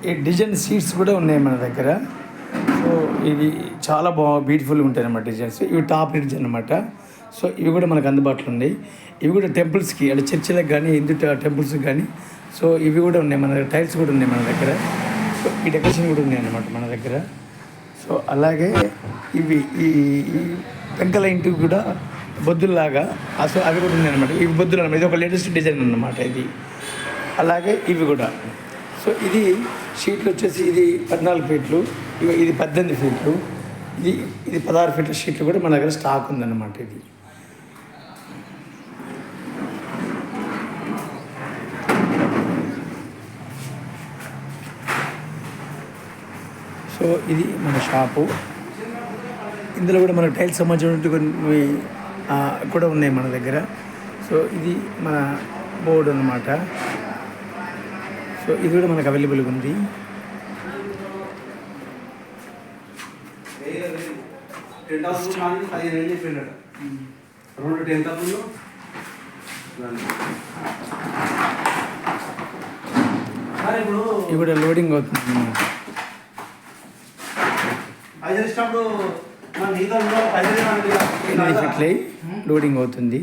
ఈ design seats కూడా ఉన్నాయి మన దగ్గర. సో ఇవి చాలా బ్యూటిఫుల్గా ఉంటాయి అన్నమాట డిజైన్స్. ఇవి టాప్ రిడ్జ్ అనమాట. సో ఇవి కూడా మనకు అందుబాటులో ఉన్నాయి. ఇవి కూడా టెంపుల్స్కి అంటే చర్చిలకు కానీ హిందూ టెంపుల్స్కి కానీ. సో ఇవి కూడా ఉన్నాయి మన దగ్గర. టైల్స్ కూడా ఉన్నాయి మన దగ్గర. సో ఈ డెకరేషన్ కూడా ఉన్నాయి అన్నమాట మన దగ్గర. సో అలాగే ఇవి ఈ పెంకల ఇంటికి కూడా బొద్దుల్లాగా సో అవి కూడా ఉన్నాయి అనమాట. ఇవి బొద్దులు అనమాట. ఇది ఒక లేటెస్ట్ డిజైన్ అన్నమాట ఇది. అలాగే ఇవి కూడా. సో ఇది షీట్లు వచ్చేసి ఇది 14 ఫీట్లు, ఇది 18 ఫీట్లు, ఇది 16 ఫీట్ల షీట్లు కూడా మన దగ్గర స్టాక్ ఉందన్నమాట. ఇది సో ఇది మన షాపు. ఇందులో కూడా మనకు టైల్స్ సంబంధించినటువంటి కొన్ని కూడా ఉన్నాయి మన దగ్గర. సో ఇది మన బోర్డు అన్నమాట. సో ఇది కూడా మనకు అవైలబుల్గా ఉంది. ఇది కూడా లోడింగ్ అవుతుంది అన్నమాట. లోడింగ్ అవుతుంది.